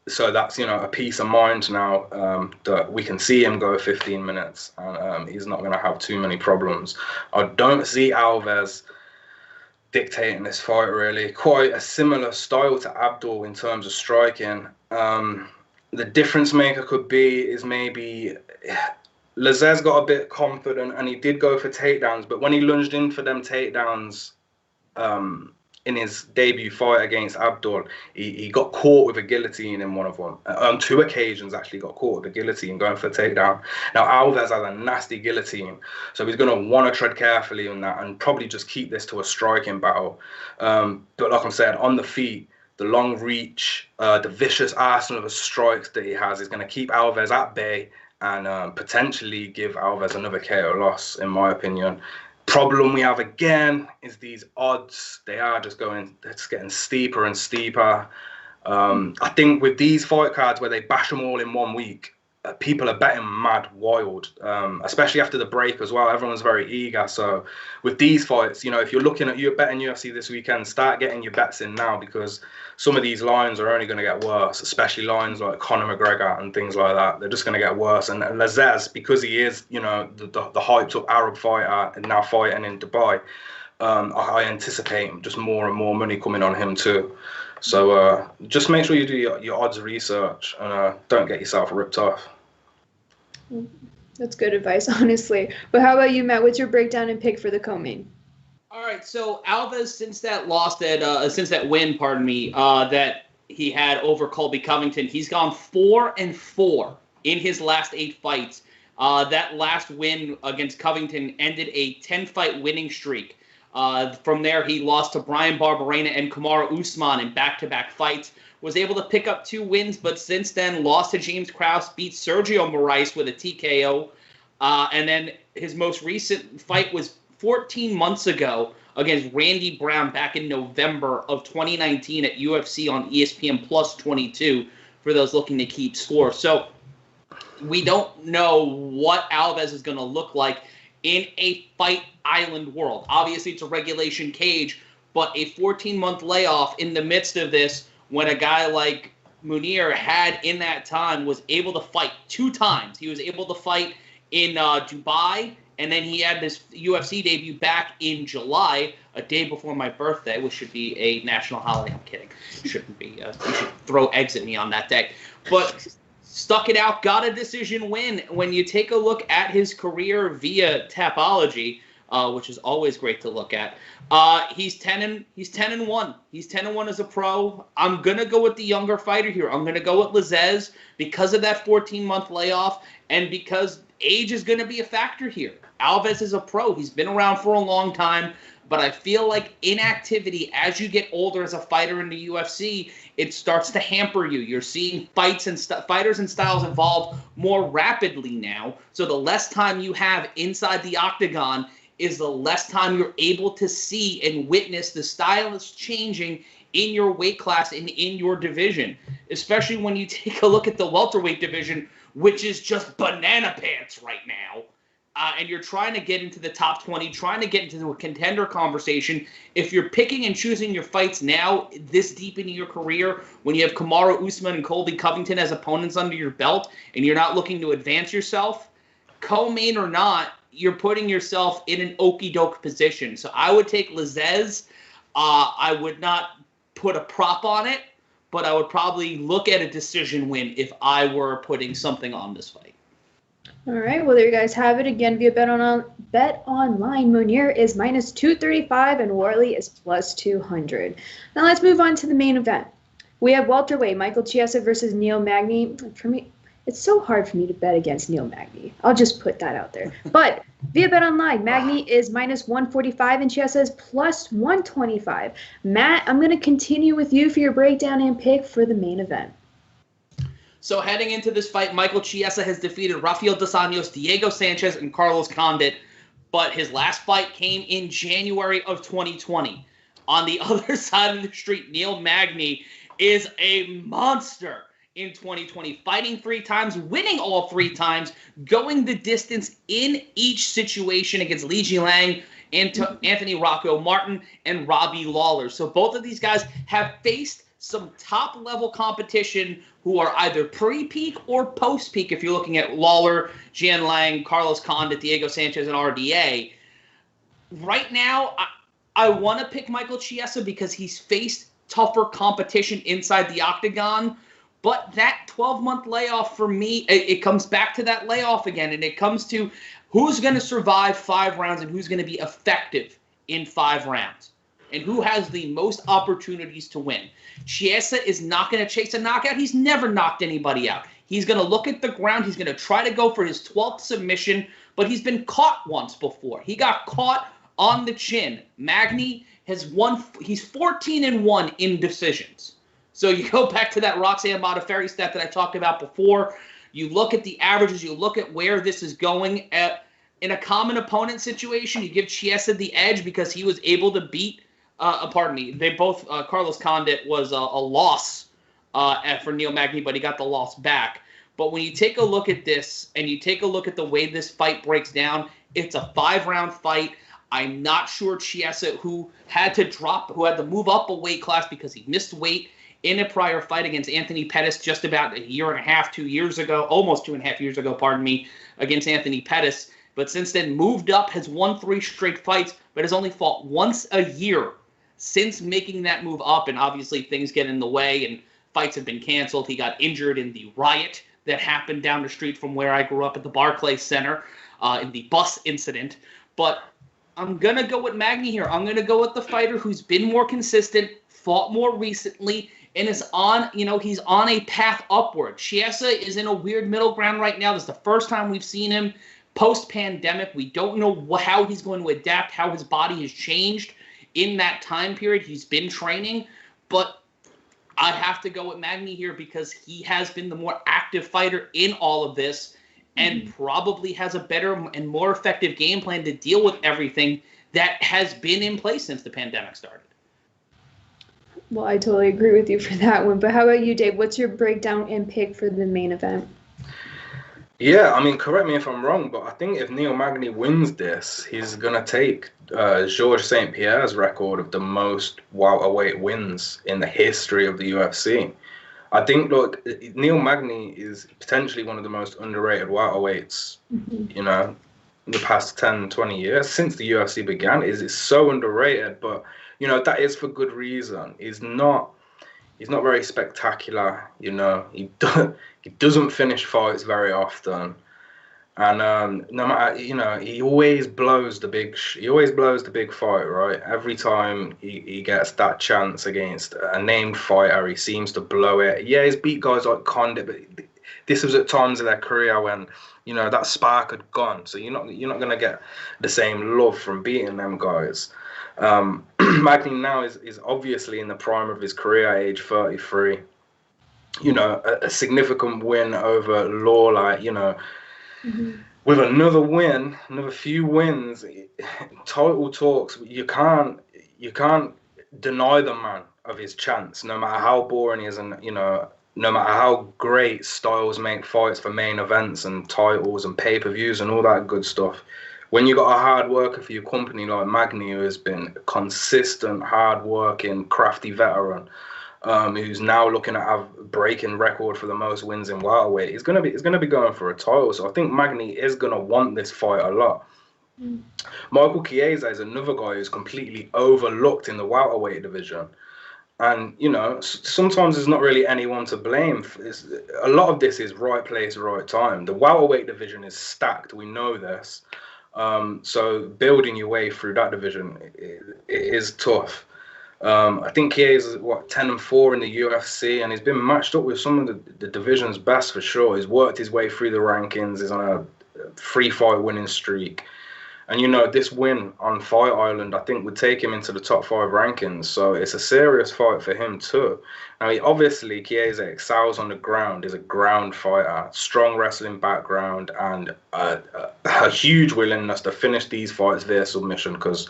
So that's, you know, a peace of mind now, that we can see him go 15 minutes and he's not going to have too many problems. I don't see Alves dictating this fight, really. Quite a similar style to Abdul in terms of striking. The difference maker could be is maybe Lazzez got a bit confident and he did go for takedowns, but when he lunged in for them takedowns in his debut fight against Abdul, he got caught with a guillotine in one of them. On 2 occasions, actually got caught with a guillotine going for a takedown. Now, Alves has a nasty guillotine, so he's going to want to tread carefully on that and probably just keep this to a striking battle. But like I said, on the feet, the long reach, the vicious arsenal of strikes that he has is going to keep Alves at bay and potentially give Alves another KO loss, in my opinion. Problem we have again is these odds. They're just getting steeper and steeper. I think with these fight cards where they bash them all in 1 week, people are betting mad wild, especially after the break as well. Everyone's very eager. So with these fights, you know, if you're betting UFC this weekend, start getting your bets in now, because some of these lines are only going to get worse, especially lines like Conor McGregor and things like that. They're just going to get worse. And Lazzez, because he is, you know, the hyped up Arab fighter and now fighting in Dubai, I anticipate just more and more money coming on him too. So just make sure you do your odds research and don't get yourself ripped off. That's good advice, honestly. But how about you, Matt? What's your breakdown and pick for the co-main? All right, so Alves, since that win, that he had over Colby Covington, he's gone 4-4 in his last 8 fights. That last win against Covington ended a 10-fight winning streak. From there, he lost to Brian Barberena and Kamaru Usman in back-to-back fights. Was able to pick up 2 wins, but since then lost to James Krause, beat Sergio Moraes with a TKO. And then his most recent fight was 14 months ago against Randy Brown back in November of 2019 at UFC on ESPN Plus 22 for those looking to keep score. So we don't know what Alves is going to look like in a Fight Island world. Obviously, it's a regulation cage, but a 14-month layoff in the midst of this, when a guy like Mounir had in that time was able to fight 2 times. He was able to fight in Dubai, and then he had this UFC debut back in July, a day before my birthday, which should be a national holiday. I'm kidding. It shouldn't be. You should throw eggs at me on that day. But stuck it out, got a decision win. When you take a look at his career via Tapology, which is always great to look at, he's 10-1. He's 10-1 as a pro. I'm gonna go with the younger fighter here. I'm gonna go with Lazzez because of that 14-month layoff and because age is gonna be a factor here. Alves is a pro. He's been around for a long time, but I feel like inactivity as you get older as a fighter in the UFC, it starts to hamper you. You're seeing fights and fighters and styles evolve more rapidly now. So the less time you have inside the octagon is the less time you're able to see and witness the style is changing in your weight class and in your division, especially when you take a look at the welterweight division, which is just banana pants right now. And you're trying to get into the top 20, trying to get into a contender conversation. If you're picking and choosing your fights now, this deep into your career, when you have Kamaru Usman and Colby Covington as opponents under your belt, and you're not looking to advance yourself, co-main or not, you're putting yourself in an okey-doke position. So I would take Lazzez. I would not put a prop on it, but I would probably look at a decision win if I were putting something on this fight. All right, well, there you guys have it. Again, via Bet Online, Mounir is -235 and Warlley is +200. Now let's move on to the main event. We have welterweight, Michael Chiesa versus Neil Magny. For me, it's so hard for me to bet against Neil Magny. I'll just put that out there. But via Bet Online, Magny is minus 145 and Chiesa is plus 125. Matt, I'm going to continue with you for your breakdown and pick for the main event. So heading into this fight, Michael Chiesa has defeated Rafael dos Anjos, Diego Sanchez, and Carlos Condit, but his last fight came in January of 2020. On the other side of the street, Neil Magny is a monster in 2020, fighting 3 times, winning all 3 times, going the distance in each situation against Li Jilang, Anthony Rocco Martin, and Robbie Lawler. So both of these guys have faced some top-level competition who are either pre-peak or post-peak, if you're looking at Lawler, Jian Lang, Carlos Condit, Diego Sanchez, and RDA. Right now, I want to pick Michael Chiesa because he's faced tougher competition inside the octagon. But that 12-month layoff for me, it comes back to that layoff again, and it comes to who's going to survive 5 rounds and who's going to be effective in 5 rounds and who has the most opportunities to win. Chiesa is not going to chase a knockout. He's never knocked anybody out. He's going to look at the ground. He's going to try to go for his 12th submission, but he's been caught once before. He got caught on the chin. Magny has won. He's 14-1 in decisions. So you go back to that Roxanne Modafferi stat that I talked about before. You look at the averages. You look at where this is going. In a common opponent situation, you give Chiesa the edge because he was able to beat, they both, Carlos Condit was a loss for Neil Magny, but he got the loss back. But when you take a look at this and you take a look at the way this fight breaks down, it's a 5-round fight. I'm not sure Chiesa, who had to move up a weight class because he missed weight in a prior fight against Anthony Pettis just about 1.5 years, 2 years ago, almost 2.5 years ago, against Anthony Pettis. But since then, moved up, has won 3 straight fights, but has only fought once a year since making that move up. And obviously things get in the way and fights have been canceled. He got injured in the riot that happened down the street from where I grew up at the Barclays Center in the bus incident. But I'm going to go with Magny here. I'm going to go with the fighter who's been more consistent, fought more recently, and is on, he's on a path upward. Chiesa is in a weird middle ground right now. This is the first time we've seen him post-pandemic. We don't know how he's going to adapt, how his body has changed in that time period. He's been training, but I have to go with Magny here because he has been the more active fighter in all of this and probably has a better and more effective game plan to deal with everything that has been in place since the pandemic started. Well, I totally agree with you for that one. But how about you, Dave? What's your breakdown and pick for the main event? Yeah, I mean, correct me if I'm wrong, but I think if Neil Magny wins this, he's going to take Georges St. Pierre's record of the most welterweight wins in the history of the UFC. I think, look, Neil Magny is potentially one of the most underrated welterweights, in the past 10, 20 years since the UFC began. It's so underrated, but, that is for good reason. He's not very spectacular, he doesn't finish fights very often. And no matter, he always blows the big fight, right? Every time he gets that chance against a named fighter, he seems to blow it. Yeah, he's beat guys like Condit, but this was at times of their career when, that spark had gone. So you're not going to get the same love from beating them guys. Magny now is obviously in the prime of his career, age 33. A significant win over Lawler, with another few wins, title talks, you can't deny the man of his chance, no matter how boring he is, and no matter how great styles make fights for main events and titles and pay-per-views and all that good stuff. When you got a hard worker for your company like Magny, who has been a consistent, hard-working, crafty veteran, who's now looking at have breaking record for the most wins in welterweight, he's gonna be going for a title. So I think Magny is gonna want this fight a lot. Michael Chiesa is another guy who's completely overlooked in the welterweight division, and sometimes there's not really anyone to blame. A lot of this is right place, right time. The welterweight division is stacked. We know this. So building your way through that division is tough. I think Chiesa is 10-4 in the UFC, and he's been matched up with some of the division's best for sure. He's worked his way through the rankings. He's on a 3-fight winning streak. And, you know, this win on Fight Island, I think, would take him into the top 5 rankings. So it's a serious fight for him, too. I mean, obviously, Chiesa excels on the ground. He's a ground fighter, strong wrestling background, and a huge willingness to finish these fights via submission because,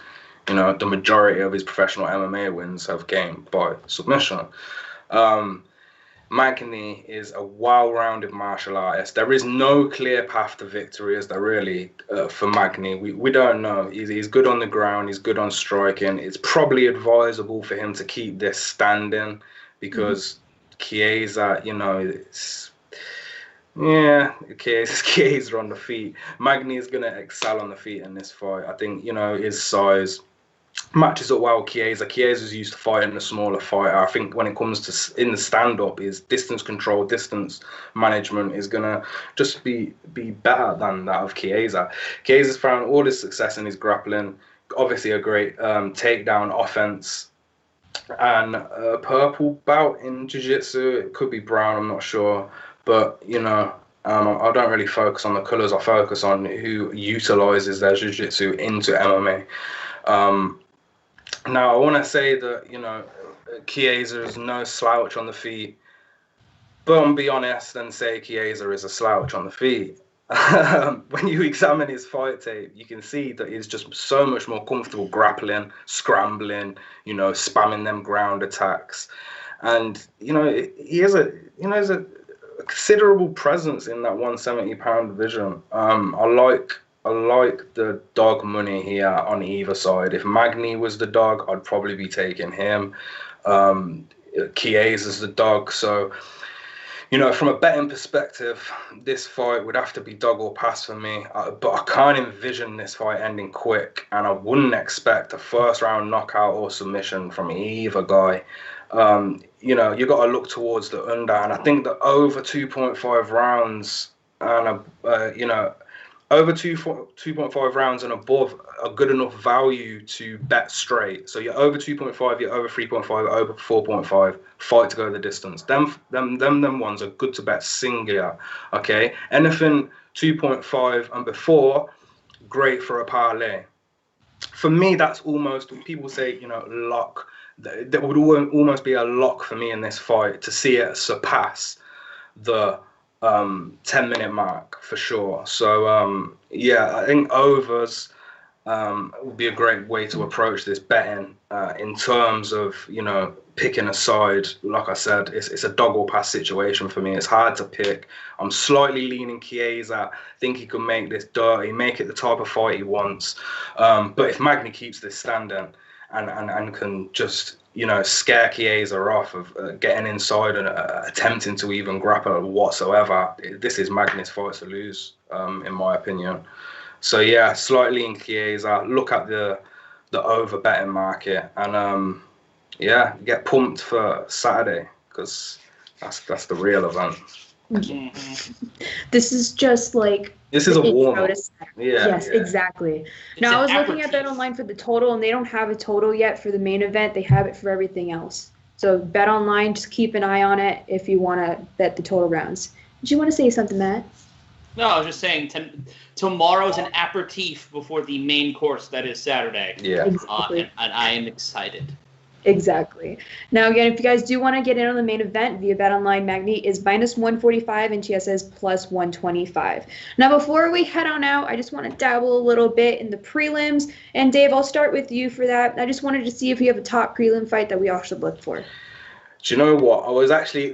you know, the majority of his professional MMA wins have came by submission. Magny is a well-rounded martial artist. There is no clear path to victory, is there really, for Magny? We don't know. He's good on the ground. He's good on striking. It's probably advisable for him to keep this standing because Chiesa, you know, Chiesa on the feet. Magny is going to excel on the feet in this fight. I think, you know, his size matches up well with Chiesa. Chiesa's used to fighting a smaller fighter. I think when it comes to in the stand-up, his distance control, distance management is going to just be better than that of Chiesa. Chiesa's found all his success in his grappling. Obviously a great takedown offense. And a purple bout in jiu-jitsu. It could be brown, I'm not sure. But, you know, I don't really focus on the colours. I focus on who utilises their jiu-jitsu into MMA. Now, I want to say that, you know, Chiesa is no slouch on the feet, but I'm be honest and say Chiesa is a slouch on the feet. When you examine his fight tape, you can see that he's just so much more comfortable grappling, scrambling, you know, spamming them ground attacks. And, you know, he has a considerable presence in that 170-pound division. I like the dog money here on either side. If Magny was the dog, I'd probably be taking him. Chiesa's the dog. So, you know, from a betting perspective, this fight would have to be dog or pass for me. But I can't envision this fight ending quick. And I wouldn't expect a first-round knockout or submission from either guy. You know, you got to look towards the under. And I think that over 2.5 rounds and, you know, over 2.5 rounds and above are good enough value to bet straight. So you're over 2.5, you're over 3.5, over 4.5, fight to go the distance. Them ones are good to bet singular, okay? Anything 2.5 and before, great for a parlay. For me, that's almost, people say, you know, lock. That would almost be a lock for me in this fight to see it surpass the 10-minute mark for sure. So yeah, I think overs would be a great way to approach this betting in terms of, you know, picking a side. Like I said, it's a dog or pass situation for me. It's hard to pick. I'm slightly leaning Chiesa. I think he can make this dirty, make it the type of fight he wants. But if Magny keeps this standing and can just, you know, scare Chiesa off of getting inside and attempting to even grapple whatsoever, this is Magny's fight to lose, in my opinion. So yeah, slightly in Chiesa. Look at the over betting market and yeah, get pumped for Saturday because that's the real event. This is just like this is a warm-up. Yes, exactly. Now I was looking at Bet Online for the total, and they don't have a total yet for the main event. They have it for everything else. So Bet Online, just keep an eye on it if you want to bet the total rounds. Did you want to say something, Matt? No, I was just saying tomorrow's an aperitif before the main course that is Saturday. Yeah, exactly. And I am excited. Exactly. Now, again, if you guys do want to get in on the main event via Bet Online, Magny is -145 and Chiesa is +125. Now, before we head on out, I just want to dabble a little bit in the prelims. And Dave, I'll start with you for that. I just wanted to see if you have a top prelim fight that we all should look for. Do you know what? I was actually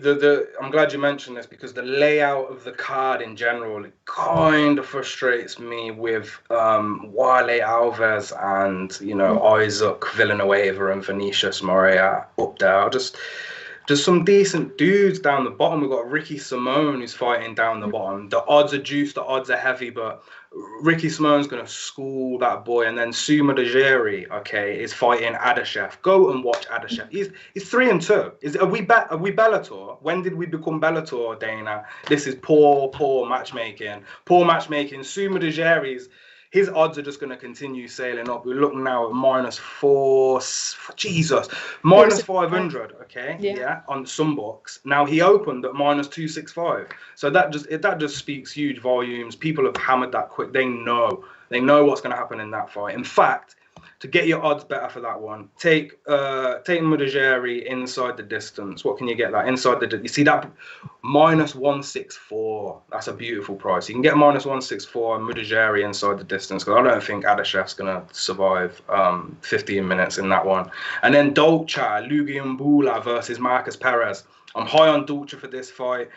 I'm glad you mentioned this because the layout of the card in general, it kind of frustrates me with Warlley, Alves, and, you know, Isaac, Villanueva, and Vinicius, Moria up there. Just some decent dudes down the bottom. We've got Ricky Simone who's fighting down the bottom. The odds are juiced, the odds are heavy, but Ricky Simone's going to school that boy. And then Modafferi, okay, is fighting Adeshev. Go and watch Adeshev. He's 3-2. Are we Bellator? When did we become Bellator, Dana? This is poor matchmaking. Poor matchmaking. Modafferi's, his odds are just going to continue sailing up. We look now at minus 500. Okay, yeah, on some books. Now he opened at minus 265. So that just speaks huge volumes. People have hammered that quick. They know what's going to happen in that fight. In fact, to get your odds better for that one, take Modafferi inside the distance. What can you get that inside the? You see that minus 164. That's a beautiful price. You can get minus 164 Modafferi inside the distance, because I don't think Adeshev's gonna survive 15 minutes in that one. And then Dolce Lugiambula versus Marcus Perez. I'm high on Dolce for this fight.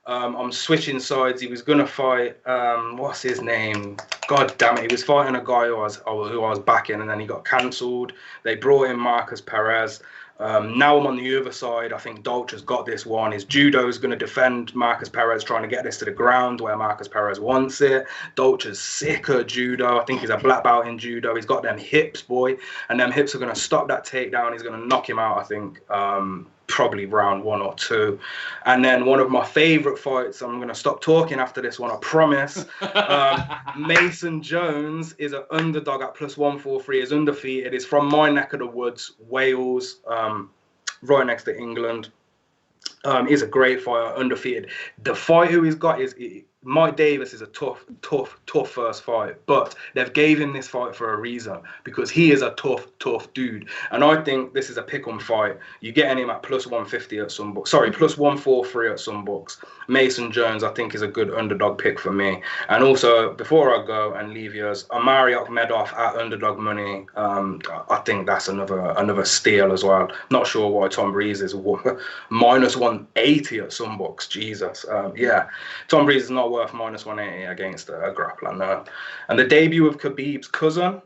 I'm switching sides. He was gonna fight what's his name? God damn it! He was fighting a guy who I was backing, and then he got cancelled. They brought in Marcus Perez. Now I'm on the other side. I think Dolce's got this one. His judo is going to defend Marcus Perez, trying to get this to the ground where Marcus Perez wants it. Dolce's sick at judo. I think he's a black belt in judo. He's got them hips, boy, and them hips are going to stop that takedown. He's going to knock him out, I think. Probably round 1 or 2. And then one of my favorite fights, I'm going to stop talking after this one, I promise. Mason Jones is an underdog at plus 143, is undefeated. He's from my neck of the woods, Wales, right next to England. He's a great fighter, undefeated. The fight who he's got is Mike Davis is a tough first fight, but they've gave him this fight for a reason, because he is a tough dude. And I think this is a pick-em fight. You're getting him at plus 150 at some books. Sorry, plus 143 at some books. Mason Jones, I think, is a good underdog pick for me. And also, before I go and leave yours, Amari Akhmedov at underdog money. I think that's another steal as well. Not sure why Tom Breeze is minus 180 at some books. Jesus, yeah, Tom Breeze is not worth minus 180 against a grappler, no. And the debut of Khabib's cousin,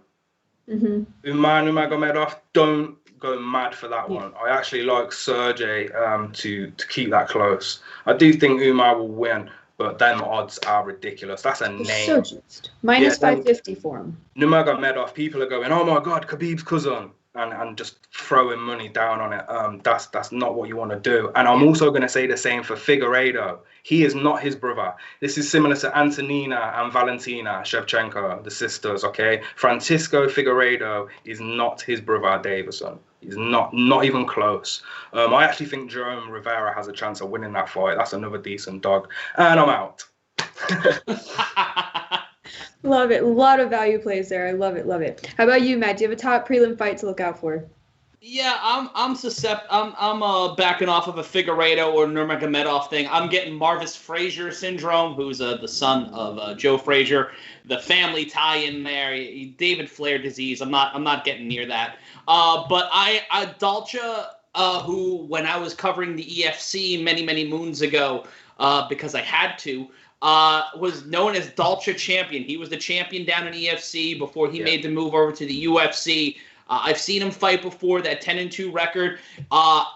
Umar Nurmagomedov, don't go mad for that one. I actually like Sergey to keep that close. I do think Umar will win, but them odds are ridiculous. That's a name. So just minus 550 for him. Nurmagomedov, people are going, oh my God, Khabib's cousin. And just throwing money down on it. That's not what you want to do. And I'm also going to say the same for Figueiredo. He is not his brother. This is similar to Antonina and Valentina Shevchenko, the sisters, okay? Francisco Figueiredo is not his brother Davison. He's not even close. I actually think Jerome Rivera has a chance of winning that fight. That's another decent dog. And I'm out. Love it. A lot of value plays there. I love it. How about you, Matt? Do you have a top prelim fight to look out for? Yeah, I'm backing off of a Figueiredo or Nurmagomedov thing. I'm getting Marvis Frazier syndrome, who's the son of Joe Frazier. The family tie in there, David Flair disease. I'm not getting near that. But I Dolce, who when I was covering the EFC many moons ago, because I had to. Was known as Dolce champion. He was the champion down in EFC before he made the move over to the UFC. I've seen him fight before, that 10-2 record.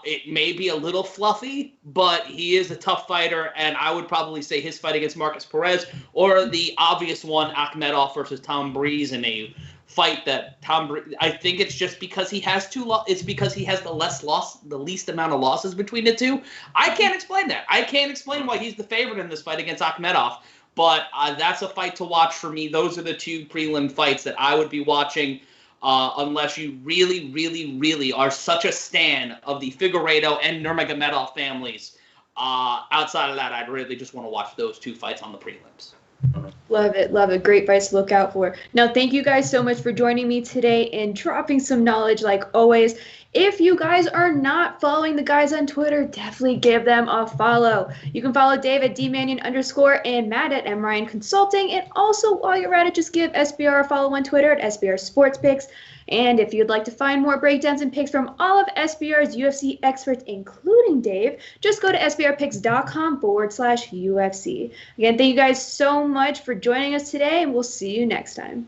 It may be a little fluffy, but he is a tough fighter, and I would probably say his fight against Marcus Perez, or the obvious one, Akhmedov versus Tom Breeze, in a fight that I think it's just because he has it's because he has the least amount of losses between the two. I can't explain that. I can't explain why he's the favorite in this fight against Akhmedov, but that's a fight to watch for me. Those are the two prelim fights that I would be watching, unless you really are such a stan of the Figueiredo and Nurmagomedov families. Outside of that, I'd really just want to watch those two fights on the prelims. Love it. Great fights to look out for. Now, thank you guys so much for joining me today and dropping some knowledge like always. If you guys are not following the guys on Twitter, definitely give them a follow. You can follow Dave at @dmanion_ and Matt at @mryan Consulting. And also, while you're at it, just give SBR a follow on Twitter at SBR Sports Picks. And if you'd like to find more breakdowns and picks from all of SBR's UFC experts, including Dave, just go to sbrpicks.com/UFC. Again, thank you guys so much for joining us today, and we'll see you next time.